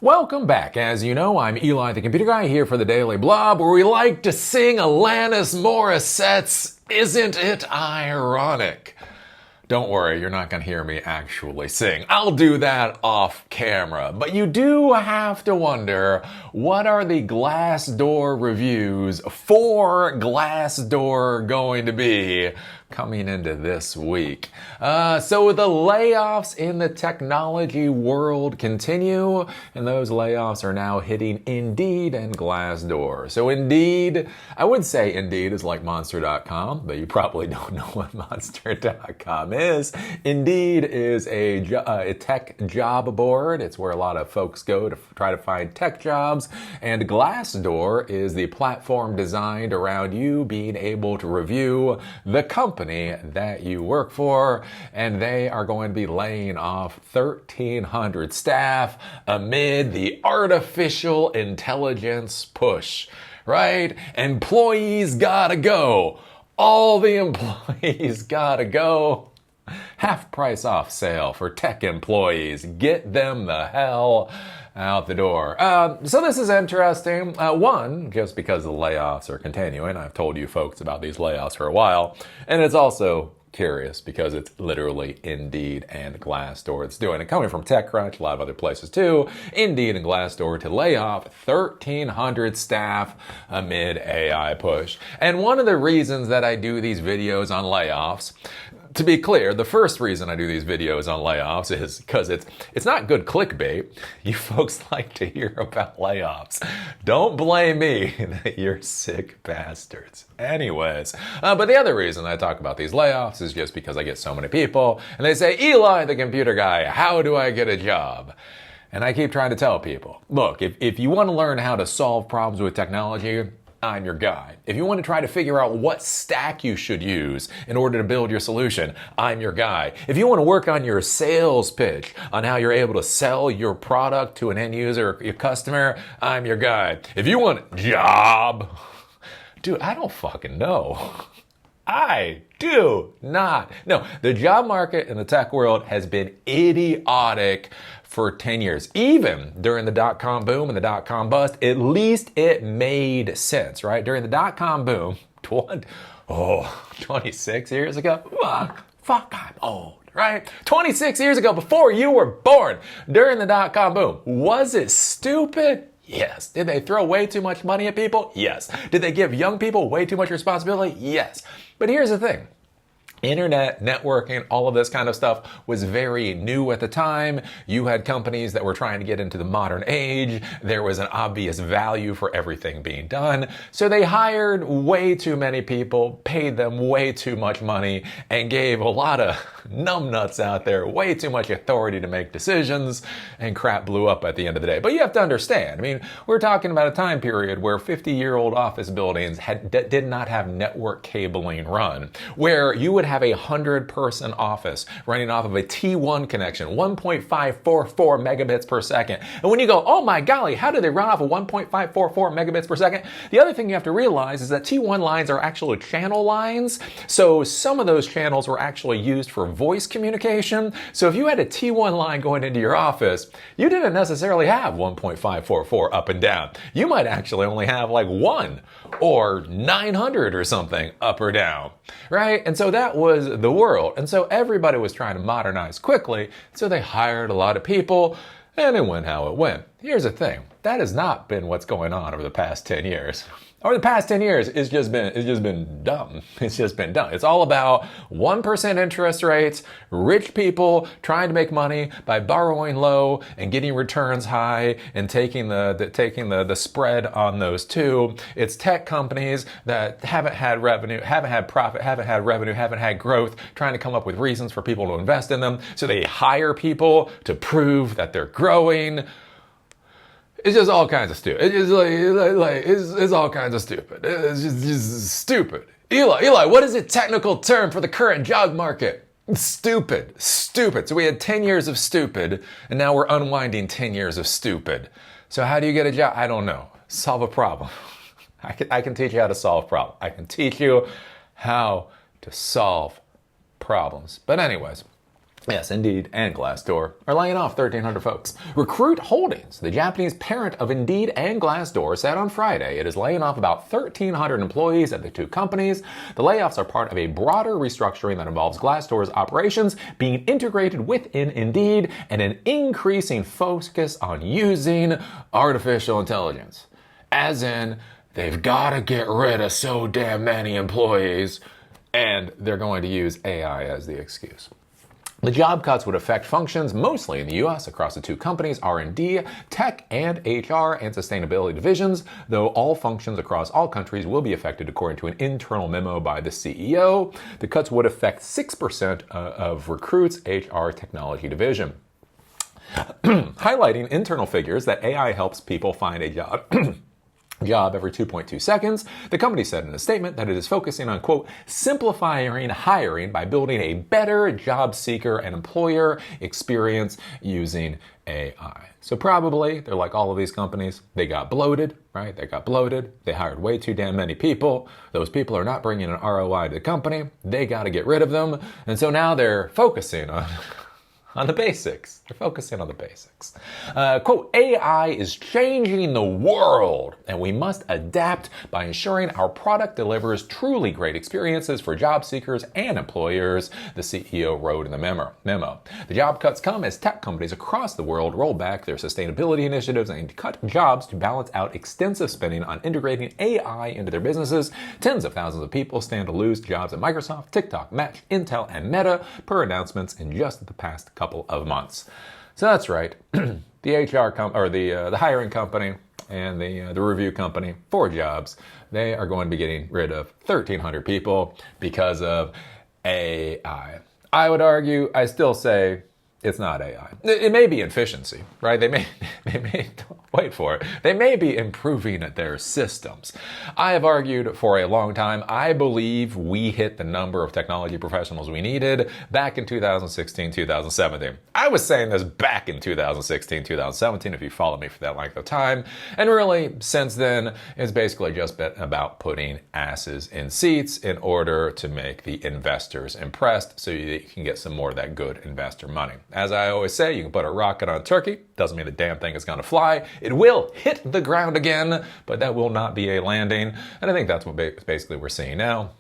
Welcome back. As you know, I'm Eli the Computer Guy here for the Daily Blob, where we like to sing Alanis Morissette's Isn't It Ironic? Don't worry, you're not going to hear me actually sing. I'll do that off camera. But you do have to wonder, what are the Glassdoor reviews for Glassdoor going to be coming into this week? So the layoffs in the technology world continue, and those layoffs are now hitting Indeed and Glassdoor. So Indeed, I would say Indeed is like Monster.com, but you probably don't know what Monster.com is. Indeed is a tech job board. It's where a lot of folks go to try to find tech jobs. And Glassdoor is the platform designed around you being able to review the company that you work for. And they are going to be laying off 1,300 staff amid the artificial intelligence push, right? Employees gotta go. All the employees gotta go. Half price off sale for tech employees. Get them the hell out the door. So this is interesting. One, just because the layoffs are continuing. I've told you folks about these layoffs for a while. And it's also curious because it's literally Indeed and Glassdoor that's doing it. Coming from TechCrunch, a lot of other places too. Indeed and Glassdoor to lay off 1,300 staff amid AI push. And one of the reasons that I do these videos on layoffs, to be clear, the first reason I do these videos on layoffs is because it's not good clickbait. You folks like to hear about layoffs. Don't blame me that you're sick bastards. Anyways, but the other reason I talk about these layoffs is just because I get so many people and they say, Eli the Computer Guy, how do I get a job? And I keep trying to tell people, look, if you want to learn how to solve problems with technology, I'm your guy. If you want to try to figure out what stack you should use in order to build your solution, I'm your guy. If you want to work on your sales pitch, on how you're able to sell your product to an end user, your customer, I'm your guy. If you want a job, dude, I don't fucking know. I do not. No, the job market in the tech world has been idiotic for 10 years. Even during the dot-com boom and the dot-com bust, at least it made sense, right? During the dot-com boom, 26 years ago? Fuck, I'm old, right? 26 years ago, before you were born, during the dot-com boom, was it stupid? Yes. Did they throw way too much money at people? Yes. Did they give young people way too much responsibility? Yes. But here's the thing. Internet, networking, all of this kind of stuff was very new at the time. You had companies that were trying to get into the modern age. There was an obvious value for everything being done. So they hired way too many people, paid them way too much money, and gave a lot of numbnuts out there way too much authority to make decisions, and crap blew up at the end of the day. But you have to understand, I mean, we're talking about a time period where 50-year-old office buildings did not have network cabling run, where you would have a 100-person office running off of a T1 connection, 1.544 megabits per second. And when you go, oh my golly, how do they run off of 1.544 megabits per second? The other thing you have to realize is that T1 lines are actually channel lines. So some of those channels were actually used for voice communication. So if you had a T1 line going into your office, you didn't necessarily have 1.544 up and down. You might actually only have like 1 or 900 or something up or down, right? And so that was the world. And so everybody was trying to modernize quickly. So they hired a lot of people and it went how it went. Here's the thing. That has not been what's going on over the past 10 years. Over the past 10 years, it's just been dumb. It's just been dumb. It's all about 1% interest rates, rich people trying to make money by borrowing low and getting returns high and taking the spread on those two. It's tech companies that haven't had revenue, haven't had profit, haven't had revenue, haven't had growth, trying to come up with reasons for people to invest in them. So they hire people to prove that they're growing. It's just all kinds of stupid. It's just it's all kinds of stupid. It's just stupid. Eli, what is a technical term for the current job market? Stupid. So we had 10 years of stupid, and now we're unwinding 10 years of stupid. So how do you get a job? I don't know. Solve a problem. I can teach you how to solve problems. I can teach you how to solve problems. But anyways, Yes, Indeed and Glassdoor are laying off 1,300 folks. Recruit Holdings, the Japanese parent of Indeed and Glassdoor, said on Friday it is laying off about 1,300 employees at the two companies. The layoffs are part of a broader restructuring that involves Glassdoor's operations being integrated within Indeed and an increasing focus on using artificial intelligence. As in, they've got to get rid of so damn many employees, and they're going to use AI as the excuse. The job cuts would affect functions mostly in the U.S. across the two companies' R&D, tech, and HR and sustainability divisions, though all functions across all countries will be affected according to an internal memo by the CEO. The cuts would affect 6% of Recruit's HR technology division. Highlighting internal figures that AI helps people find a job every 2.2 seconds, the company said in a statement that it is focusing on, quote, simplifying hiring by building a better job seeker and employer experience using AI. So probably, they're like all of these companies, they got bloated, right? They got bloated. They hired way too damn many people. Those people are not bringing an ROI to the company. They got to get rid of them. And so now they're focusing on the basics. They're focusing on the basics. Quote, AI is changing the world, and we must adapt by ensuring our product delivers truly great experiences for job seekers and employers, the CEO wrote in the memo. The job cuts come as tech companies across the world roll back their sustainability initiatives and cut jobs to balance out extensive spending on integrating AI into their businesses. Tens of thousands of people stand to lose jobs at Microsoft, TikTok, Match, Intel, and Meta, per announcements in just the past couple of months. So that's right. The the hiring company and the review company for jobs, they are going to be getting rid of 1,300 people because of AI. I would argue, I still say it's not AI. It may be efficiency, right? They may wait for it. They may be improving their systems. I have argued for a long time, I believe we hit the number of technology professionals we needed back in 2016, 2017. I was saying this back in 2016, 2017, if you followed me for that length of time. And really, since then, it's basically just been about putting asses in seats in order to make the investors impressed so you can get some more of that good investor money. As I always say, you can put a rocket on a turkey. Doesn't mean the damn thing is going to fly. It will hit the ground again, but that will not be a landing. And I think that's what basically we're seeing now,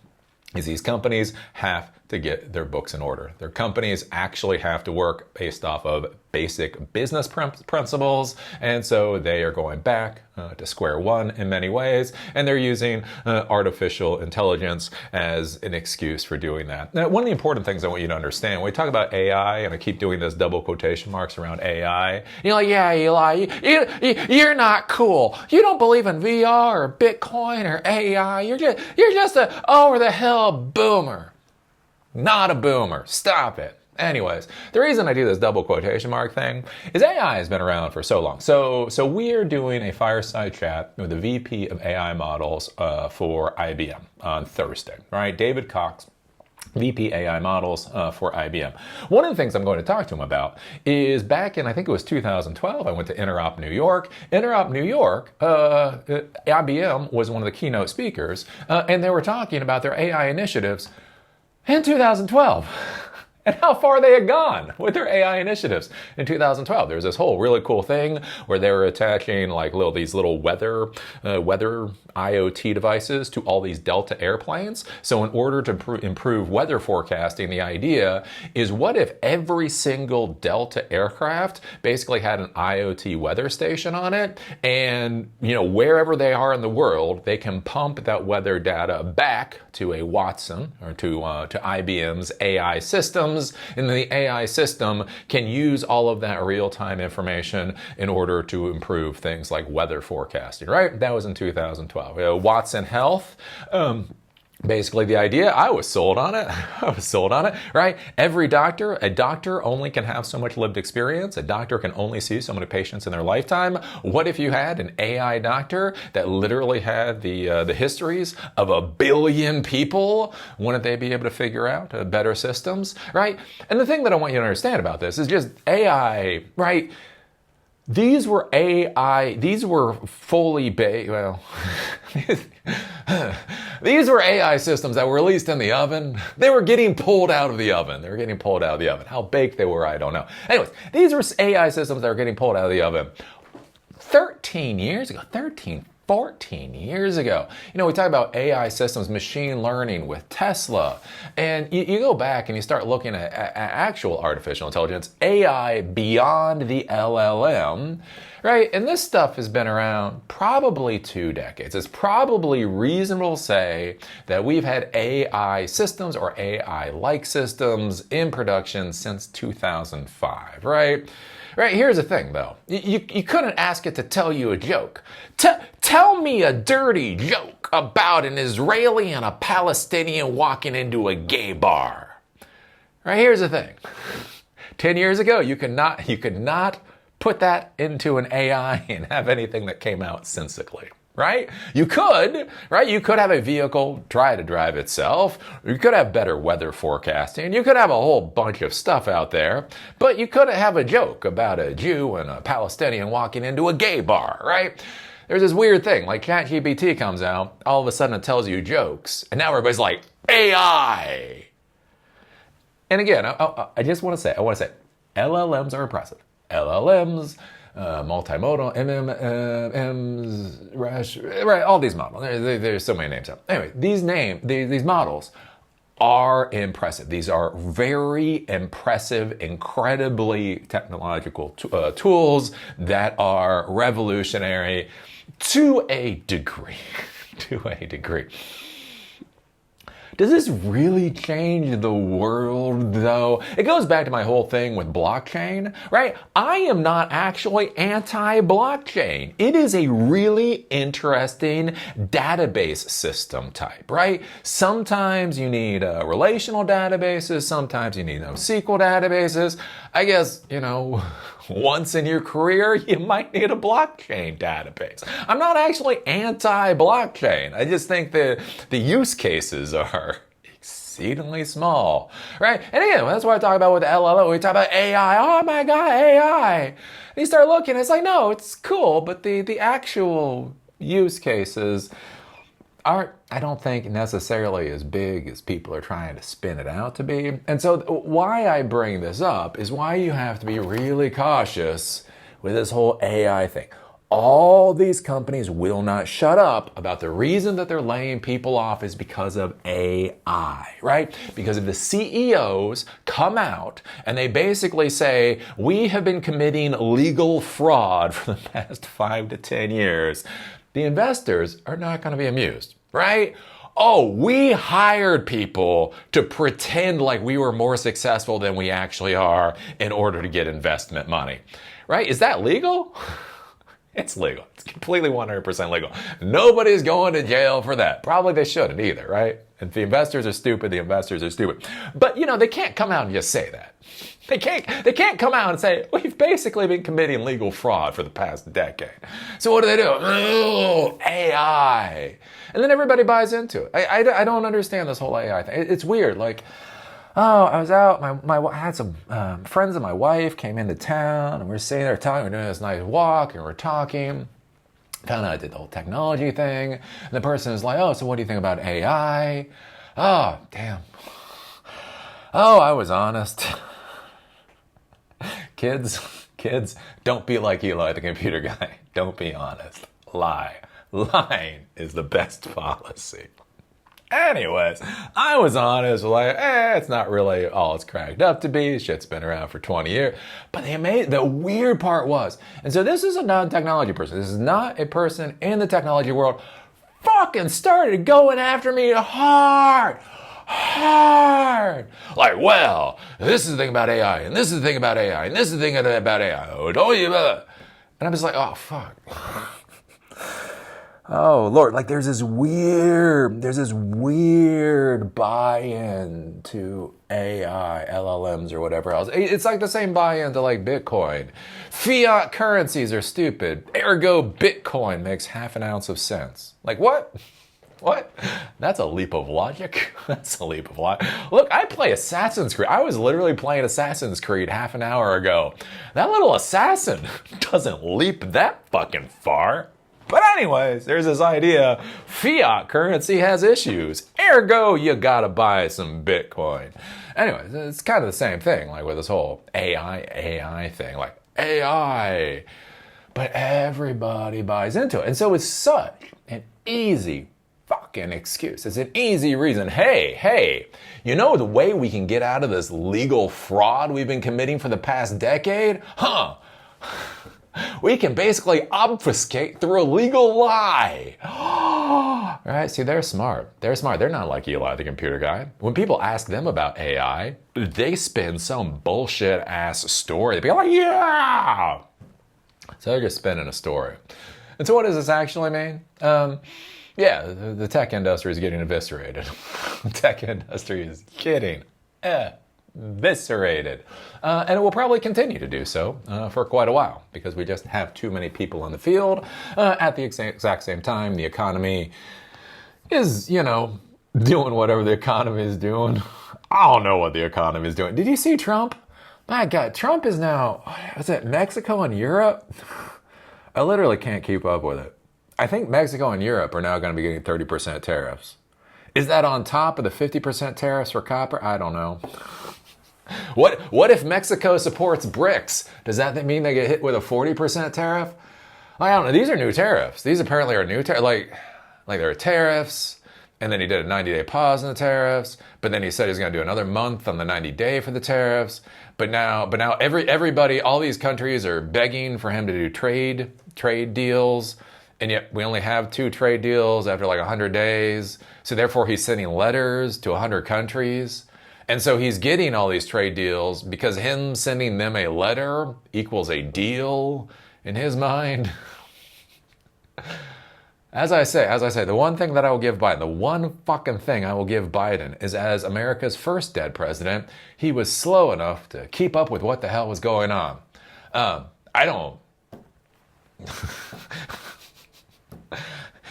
is these companies have to get their books in order. Their companies actually have to work based off of basic business principles, and so they are going back to square one in many ways, and they're using artificial intelligence as an excuse for doing that. Now, one of the important things I want you to understand, when we talk about AI, and I keep doing this double quotation marks around AI, you're like, yeah, Eli, you're not cool. You don't believe in VR or Bitcoin or AI. You're just a over-the-hill boomer. Not a boomer. Stop it. Anyways, the reason I do this double quotation mark thing is AI has been around for so long. So we're doing a fireside chat with the VP of AI models for IBM on Thursday, right? David Cox, VP AI models for IBM. One of the things I'm going to talk to him about is back in, I think it was 2012, I went to Interop New York. Interop New York, IBM was one of the keynote speakers, and they were talking about their AI initiatives in 2012. And how far they had gone with their AI initiatives in 2012. There was this whole really cool thing where they were attaching like these little weather IoT devices to all these Delta airplanes. So in order to improve weather forecasting, the idea is, what if every single Delta aircraft basically had an IoT weather station on it, and wherever they are in the world, they can pump that weather data back to a Watson or to IBM's AI systems. And the AI system can use all of that real-time information in order to improve things like weather forecasting, right? That was in 2012. Watson Health, basically the idea, I was sold on it, right? A doctor only can have so much lived experience. A doctor can only see so many patients in their lifetime. What if you had an AI doctor that literally had the histories of 1 billion people? Wouldn't they be able to figure out better systems, right? And the thing that I want you to understand about this is just AI, right? These were AI, these were fully these were AI systems that were released in the oven. They were getting pulled out of the oven. How baked they were, I don't know. Anyways, these were AI systems that were getting pulled out of the oven 14 years ago. You know, we talk about AI systems, machine learning with Tesla, and you go back and you start looking at actual artificial intelligence, AI beyond the LLM, right? And this stuff has been around probably 2 decades. It's probably reasonable to say that we've had AI systems or AI-like systems in production since 2005, right? Right, here's the thing though. You couldn't ask it to tell you a joke. Tell me a dirty joke about an Israeli and a Palestinian walking into a gay bar. Right, here's the thing. 10 years ago, you could not put that into an AI and have anything that came out sensibly. Right? You could have a vehicle try to drive itself. You could have better weather forecasting. You could have a whole bunch of stuff out there, but you couldn't have a joke about a Jew and a Palestinian walking into a gay bar, right? There's this weird thing, like ChatGPT comes out, all of a sudden it tells you jokes, and now everybody's like, AI! And again, I just want to say, LLMs are impressive. LLMs, multimodal, MMMs, right, all these models. There's so many names out. Anyway, these models are impressive. These are very impressive, incredibly technological tools that are revolutionary to a degree. Does this really change the world, though? It goes back to my whole thing with blockchain, right? I am not actually anti-blockchain. It is a really interesting database system type, right? Sometimes you need relational databases. Sometimes you need NoSQL databases. I guess, once in your career, you might need a blockchain database. I'm not actually anti-blockchain. I just think that the use cases are exceedingly small, right? And again, that's what I talk about with LLM. We talk about AI. Oh my God, AI. And you start looking, it's like, no, it's cool, but the actual use cases aren't, I don't think, necessarily as big as people are trying to spin it out to be. And so why I bring this up is why you have to be really cautious with this whole AI thing. All these companies will not shut up about the reason that they're laying people off is because of AI, right? Because if the CEOs come out and they basically say, we have been committing legal fraud for the past 5 to 10 years, the investors are not going to be amused, right? Oh, we hired people to pretend like we were more successful than we actually are in order to get investment money, right? Is that legal? It's legal. It's completely 100% legal. Nobody's going to jail for that. Probably they shouldn't either, right? If the investors are stupid, the investors are stupid. But, they can't come out and just say that. They can't come out and say, we've basically been committing legal fraud for the past decade. So what do? Oh, AI. And then everybody buys into it. I don't understand this whole AI thing. It's weird. Like, I was out, I had some friends of my wife came into town, and we were sitting there talking, we were doing this nice walk, and we're talking. Kind of did the whole technology thing. And the person is like, oh, so what do you think about AI? Oh, damn. Oh, I was honest. Kids, don't be like Eli, the computer guy. Don't be honest. Lie. Lying is the best policy. Anyways, I was honest, like, it's not really all it's cracked up to be. Shit's been around for 20 years. But the weird part was, and so this is a non-technology person. This is not a person in the technology world. Fucking started going after me hard. Like, well, this is the thing about AI, and this is the thing about AI, and this is the thing about AI. Oh, don't you? And I'm just like, oh, fuck. Oh, Lord, like there's this weird buy-in to AI, LLMs or whatever else. It's like the same buy-in to like Bitcoin. Fiat currencies are stupid. Ergo, Bitcoin makes half an ounce of sense. Like what? What? That's a leap of logic. That's a leap of logic. Look, I play Assassin's Creed. I was literally playing Assassin's Creed half an hour ago. That little assassin doesn't leap that fucking far. But anyways, there's this idea, fiat currency has issues. Ergo, you gotta buy some Bitcoin. Anyways, it's kind of the same thing, like with this whole AI thing, like AI. But everybody buys into it. And so it's such an easy fucking excuse. It's an easy reason. Hey, you know the way we can get out of this legal fraud we've been committing for the past decade? We can basically obfuscate through a legal lie. Right? See, they're smart. They're smart. They're not like Eli, the computer guy. When people ask them about AI, they spin some bullshit ass story. They'd be like, yeah! So they're just spinning a story. And so what does this actually mean? Yeah, the tech industry is getting eviscerated. The tech industry is getting eviscerated. And it will probably continue to do so for quite a while because we just have too many people in the field. At the exact same time, the economy is, doing whatever the economy is doing. I don't know what the economy is doing. Did you see Trump? My God, Trump is now, is it Mexico and Europe? I literally can't keep up with it. I think Mexico and Europe are now going to be getting 30% tariffs. Is that on top of the 50% tariffs for copper? I don't know. What if Mexico supports BRICS? Does that mean they get hit with a 40% tariff? I don't know. These are new tariffs. These apparently are new tariffs. Like there are tariffs, and then he did a 90-day pause in the tariffs, but then he said he's going to do another month on the 90-day for the tariffs. But now everybody, all these countries are begging for him to do trade deals, and yet we only have 2 trade deals after like 100 days. So therefore he's sending letters to 100 countries. And so he's getting all these trade deals because him sending them a letter equals a deal in his mind. As I say, the one thing that I will give Biden, the one fucking thing I will give Biden is as America's first dead president, he was slow enough to keep up with what the hell was going on.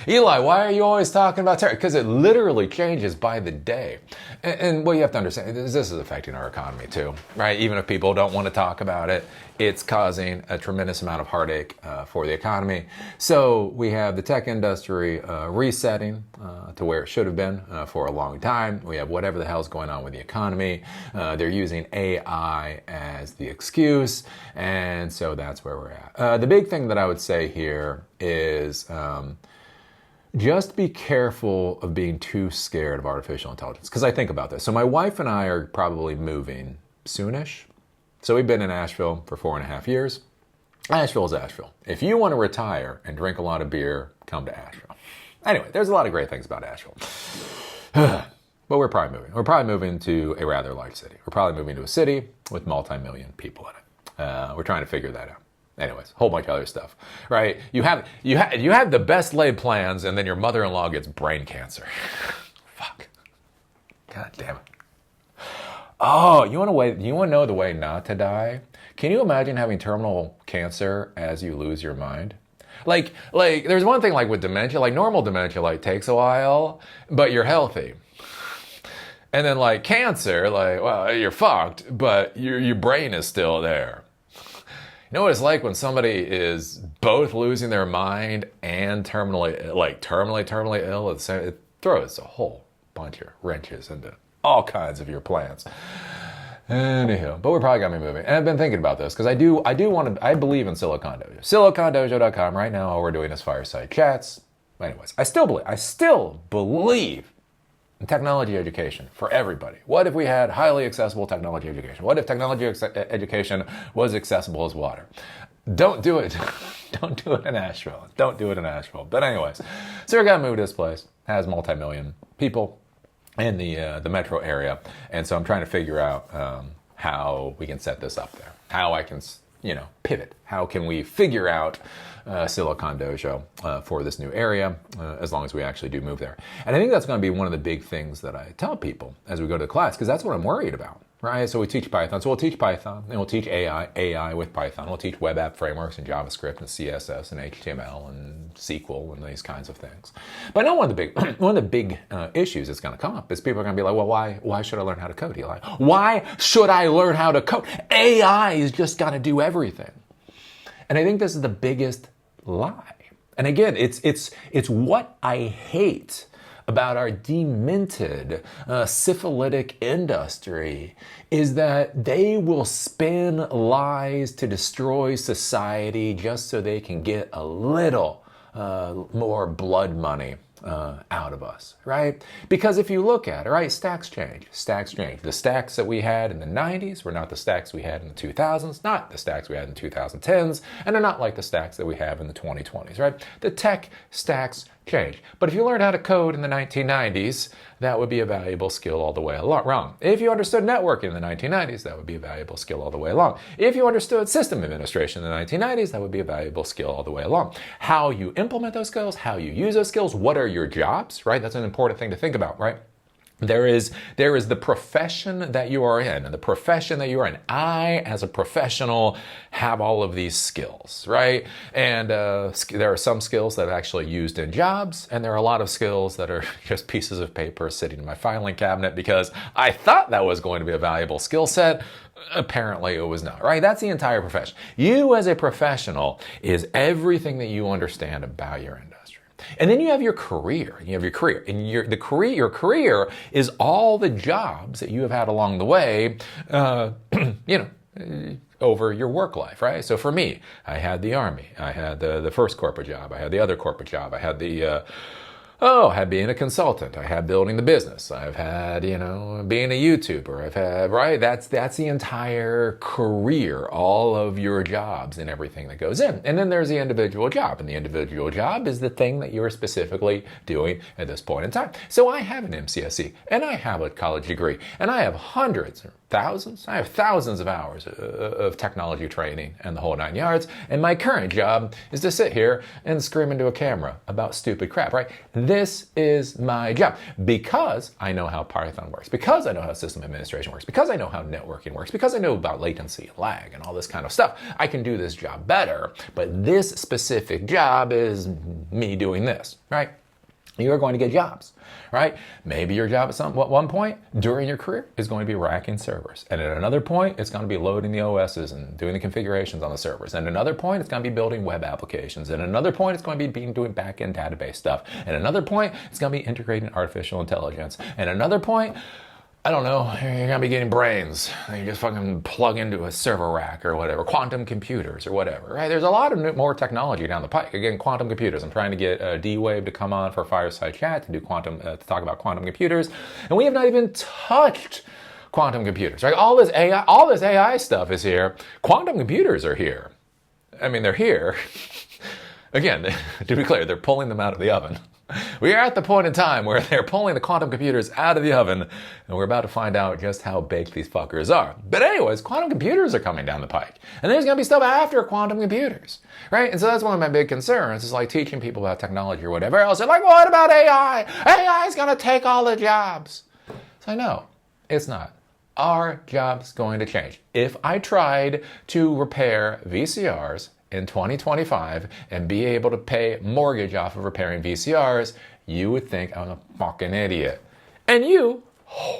Eli, why are you always talking about terror? Because it literally changes by the day. And what you have to understand is this is affecting our economy too, right? Even if people don't want to talk about it, it's causing a tremendous amount of heartache for the economy. So we have the tech industry resetting to where it should have been for a long time. We have whatever the hell's going on with the economy. They're using AI as the excuse. And so that's where we're at. The big thing that I would say here is just be careful of being too scared of artificial intelligence. Because I think about this. So my wife and I are probably moving soonish. So we've been in Asheville for 4.5 years. Asheville is Asheville. If you want to retire and drink a lot of beer, come to Asheville. Anyway, there's a lot of great things about Asheville. But we're probably moving. We're probably moving to a rather large city. We're probably moving to a city with multi-million people in it. We're trying to figure that out. Anyways, a whole bunch of other stuff, right? You have the best laid plans, and then your mother-in-law gets brain cancer. Fuck. God damn it. Oh, you want to know the way not to die? Can you imagine having terminal cancer as you lose your mind? Like there's one thing like with dementia, like normal dementia, like takes a while, but you're healthy. And then like cancer, like, well, you're fucked, but your brain is still there. You know what it's like when somebody is both losing their mind and terminally ill? It throws a whole bunch of wrenches into all kinds of your plans. Anyhow, but we're probably gonna be moving. And I've been thinking about this because I believe in Silicon Dojo. SiliconDojo.com. Right now, all we're doing is fireside chats. Anyways, I still believe in technology education for everybody. What if we had highly accessible technology education? What if technology education was accessible as water? Don't do it. Don't do it in Asheville. Don't do it in Asheville. But anyways, so we're gonna move to this place. Has multi-million people in the metro area, and so I'm trying to figure out how we can set this up there. How I can pivot. How can we figure out Silicon Dojo for this new area, as long as we actually do move there. And I think that's going to be one of the big things that I tell people as we go to the class, because that's what I'm worried about, right? So we teach Python. So we'll teach Python, and we'll teach AI with Python. We'll teach web app frameworks and JavaScript and CSS and HTML and SQL and these kinds of things. But I know one of the big issues that's going to come up is people are going to be like, well, why should I learn how to code, Eli? Why should I learn how to code? AI is just going to do everything. And I think this is the biggest lie. And again, it's what I hate about our demented, syphilitic industry is that they will spin lies to destroy society just so they can get a little more blood money out of us, right? Because if you look at it, right, stacks change. The stacks that we had in the 90s were not the stacks we had in the 2000s, not the stacks we had in the 2010s, and they're not like the stacks that we have in the 2020s, right? The tech stacks change. But if you learned how to code in the 1990s, that would be a valuable skill all the way along. If you understood networking in the 1990s, that would be a valuable skill all the way along. If you understood system administration in the 1990s, that would be a valuable skill all the way along. How you implement those skills, how you use those skills, what are your jobs, right? That's an important thing to think about, right? There is the profession that you are in, and the profession that you are in. I, as a professional, have all of these skills, right? And there are some skills that are actually used in jobs, and there are a lot of skills that are just pieces of paper sitting in my filing cabinet because I thought that was going to be a valuable skill set. Apparently it was not, right? That's the entire profession. You as a professional is everything that you understand about your industry. And then you have your career. And your career is all the jobs that you have had along the way, over your work life, right? So for me, I had the Army. I had the first corporate job. I had the other corporate job. I had I had being a consultant. I had building the business. I've had, being a YouTuber. I've had, right? That's the entire career, all of your jobs and everything that goes in. And then there's the individual job. And the individual job is the thing that you're specifically doing at this point in time. So I have an MCSE and I have a college degree and I have hundreds or thousands. I have thousands of hours of technology training and the whole 9 yards. And my current job is to sit here and scream into a camera about stupid crap, right? This is my job because I know how Python works, because I know how system administration works, because I know how networking works, because I know about latency and lag and all this kind of stuff. I can do this job better, but this specific job is me doing this, right? You're going to get jobs, right? Maybe your job at one point during your career is going to be racking servers. And at another point, it's going to be loading the OSs and doing the configurations on the servers. And at another point, it's going to be building web applications. And at another point, it's going to be doing back-end database stuff. And at another point, it's going to be integrating artificial intelligence. And at another point, I don't know, you're going to be getting brains. You just fucking plug into a server rack or whatever, quantum computers or whatever, right? There's a lot of more technology down the pike. Again, quantum computers. I'm trying to get D-Wave to come on for Fireside Chat to do to talk about quantum computers. And we have not even touched quantum computers, right? All this AI stuff is here. Quantum computers are here. I mean, they're here. Again, to be clear, they're pulling them out of the oven. We are at the point in time where they're pulling the quantum computers out of the oven, and we're about to find out just how baked these fuckers are. But anyways, quantum computers are coming down the pike. And there's going to be stuff after quantum computers, right? And so that's one of my big concerns, is like teaching people about technology or whatever else. They're like, what about AI? AI is going to take all the jobs. So I know, it's not. Our job's going to change. If I tried to repair VCRs in 2025 and be able to pay mortgage off of repairing VCRs, you would think I'm a fucking idiot. And you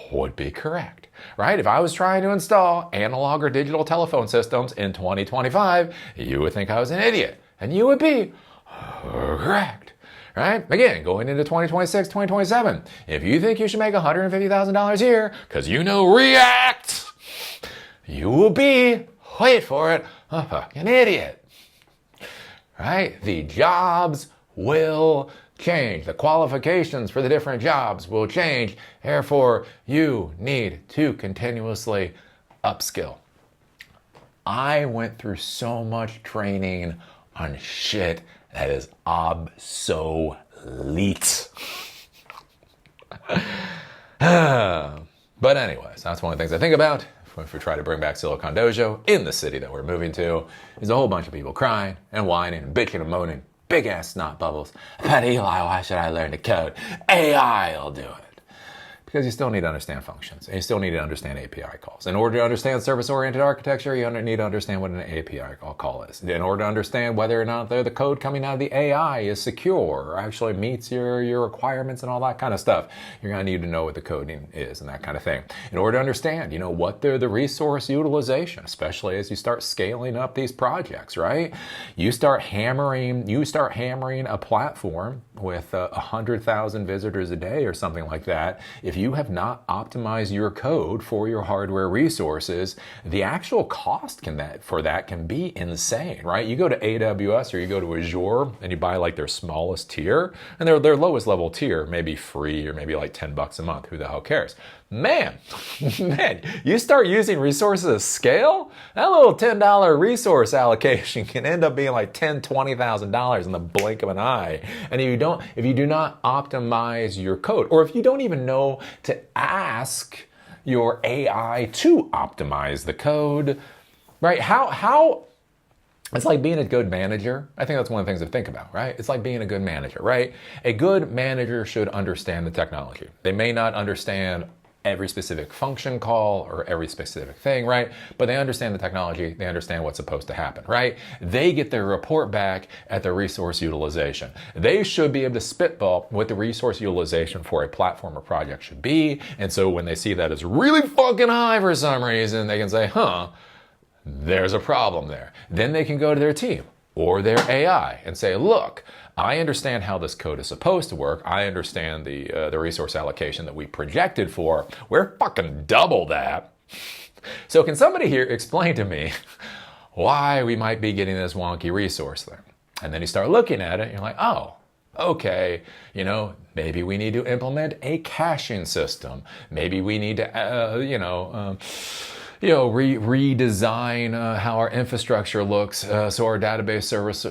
would be correct, right? If I was trying to install analog or digital telephone systems in 2025, you would think I was an idiot. And you would be correct, right? Again, going into 2026, 2027, if you think you should make $150,000 a year because you know React, you will be, wait for it, a fucking idiot. Right? The jobs will change. The qualifications for the different jobs will change. Therefore, you need to continuously upskill. I went through so much training on shit that is obsolete. But anyways, that's one of the things I think about if we try to bring back Silicon Dojo in the city that we're moving to. There's a whole bunch of people crying and whining and bitching and moaning, big ass snot bubbles. But Eli, why should I learn to code? AI will do it. Because you still need to understand functions, and you still need to understand API calls. In order to understand service-oriented architecture, you need to understand what an API call is. In order to understand whether or not the code coming out of the AI is secure or actually meets your requirements and all that kind of stuff, you're going to need to know what the coding is and that kind of thing. In order to understand, what the resource utilization, especially as you start scaling up these projects, right? You start hammering a platform with 100,000 visitors a day or something like that. If you have not optimized your code for your hardware resources, the actual cost for that can be insane, right? You go to AWS or you go to Azure and you buy like their smallest tier, and their lowest level tier may be free or maybe like $10 a month. Who the hell cares? Man, you start using resources at scale, that little $10 resource allocation can end up being like $10,000, $20,000 in the blink of an eye. And if you do not optimize your code, or if you don't even know to ask your AI to optimize the code, right? How it's like being a good manager. I think that's one of the things to think about, right? It's like being a good manager, right? A good manager should understand the technology. They may not understand every specific function call or every specific thing, right? But they understand the technology, they understand what's supposed to happen, right? They get their report back at the resource utilization. They should be able to spitball what the resource utilization for a platform or project should be. And so when they see that it's really fucking high for some reason, they can say, there's a problem there. Then they can go to their team or their AI and say, look, I understand how this code is supposed to work. I understand the resource allocation that we projected for. We're fucking double that. So can somebody here explain to me why we might be getting this wonky resource there? And then you start looking at it and you're like, oh, okay, maybe we need to implement a caching system. Maybe we need to, redesign how our infrastructure looks so our database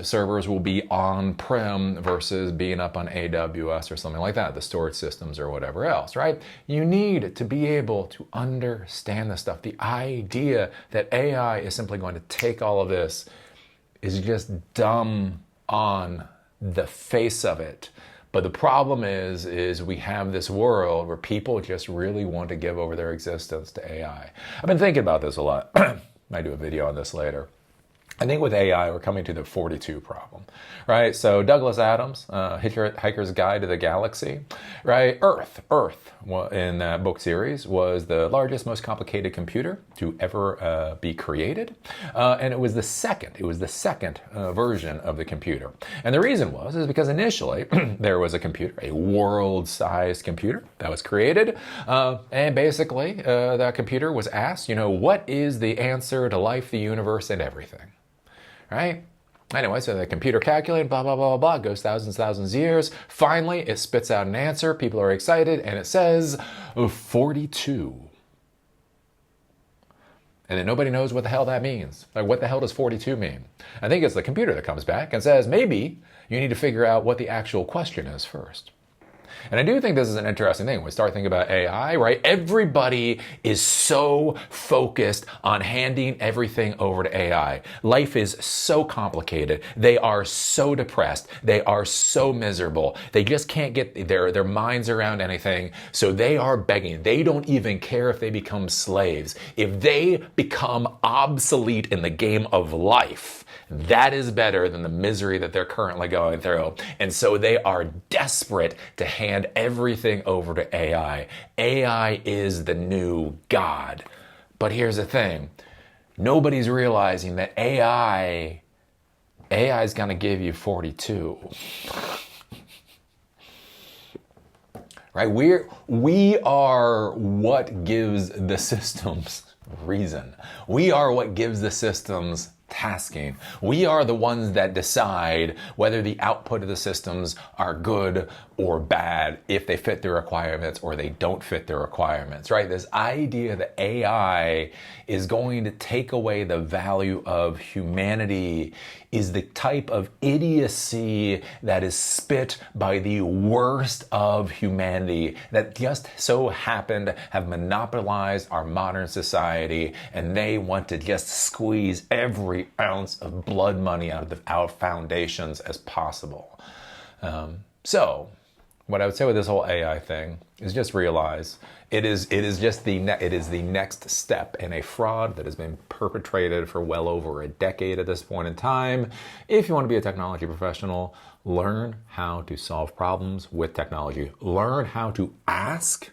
servers will be on-prem versus being up on AWS or something like that, the storage systems or whatever else, right? You need to be able to understand this stuff. The idea that AI is simply going to take all of this is just dumb on the face of it. But the problem is we have this world where people just really want to give over their existence to AI. I've been thinking about this a lot. Might do a video on this later. I think with AI, we're coming to the 42 problem, right? So Douglas Adams, Hiker's Guide to the Galaxy, right? Earth in that book series was the largest, most complicated computer to ever be created. And it was the second version of the computer. And the reason is because initially there was a computer, a world-sized computer that was created. And basically that computer was asked, what is the answer to life, the universe, and everything? Right? Anyway, so the computer calculated, blah, blah, blah, blah, goes thousands of years. Finally, it spits out an answer. People are excited, and it says 42. And then nobody knows what the hell that means. Like, what the hell does 42 mean? I think it's the computer that comes back and says, maybe you need to figure out what the actual question is first. And I do think this is an interesting thing. When we start thinking about AI, right? Everybody is so focused on handing everything over to AI. Life is so complicated. They are so depressed. They are so miserable. They just can't get their minds around anything. So they are begging. They don't even care if they become slaves. If they become obsolete in the game of life, that is better than the misery that they're currently going through. And so they are desperate to hand everything over to AI. AI is the new God. But here's the thing. Nobody's realizing that AI is going to give you 42. Right? We are what gives the systems reason. We are what gives the systems tasking. We are the ones that decide whether the output of the systems are good or bad, if they fit the requirements or they don't fit the requirements, right? This idea that AI is going to take away the value of humanity is the type of idiocy that is spit by the worst of humanity that just so happened to have monopolized our modern society, and they want to just squeeze every ounce of blood money out of our foundations as possible. So What I would say with this whole AI thing is just realize it is the next step in a fraud that has been perpetrated for well over a decade at this point in time. If you want to be a technology professional, learn how to solve problems with technology. Learn how to ask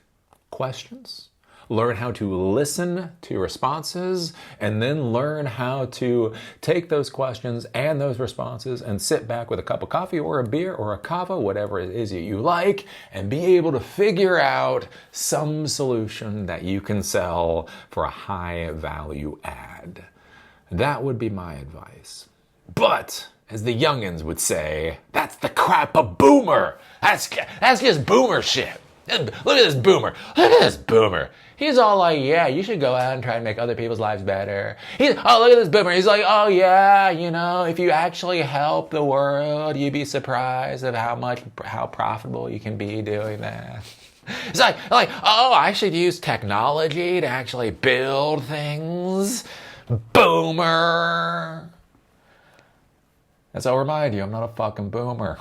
questions. Learn how to listen to responses, and then learn how to take those questions and those responses and sit back with a cup of coffee or a beer or a kava, whatever it is that you like, and be able to figure out some solution that you can sell for a high value add. That would be my advice. But, as the youngins would say, that's the crap of boomer. That's just boomer shit. Look at this boomer. Look at this boomer. He's all like, yeah, you should go out and try and make other people's lives better. Look at this boomer. He's like, oh yeah, if you actually help the world, you'd be surprised of how profitable you can be doing that. It's like, oh, I should use technology to actually build things. Boomer. That's I'll remind you, I'm not a fucking boomer.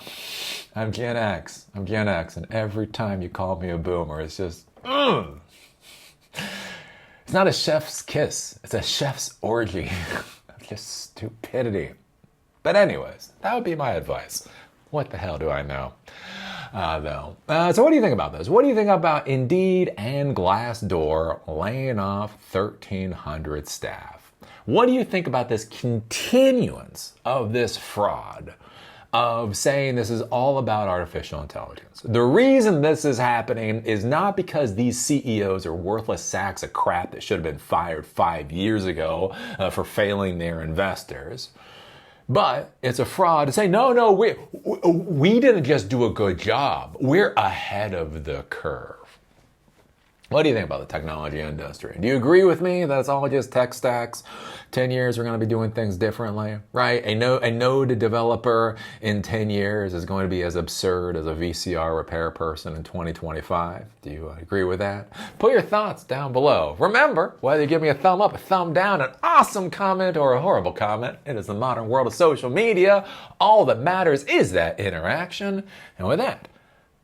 I'm Gen X. And every time you call me a boomer, it's just, It's not a chef's kiss. It's a chef's orgy. It's just stupidity. But anyways, that would be my advice. What the hell do I know? Though. So what do you think about this? What do you think about Indeed and Glassdoor laying off 1,300 staff? What do you think about this continuance of this fraud of saying this is all about artificial intelligence? The reason this is happening is not because these CEOs are worthless sacks of crap that should have been fired 5 years ago for failing their investors. But it's a fraud to say, no, we didn't just do a good job. We're ahead of the curve. What do you think about the technology industry? Do you agree with me that it's all just tech stacks? 10 years, we're going to be doing things differently, right? A Node developer in 10 years is going to be as absurd as a VCR repair person in 2025. Do you agree with that? Put your thoughts down below. Remember, whether you give me a thumb up, a thumb down, an awesome comment, or a horrible comment, it is the modern world of social media. All that matters is that interaction. And with that,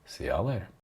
see y'all later.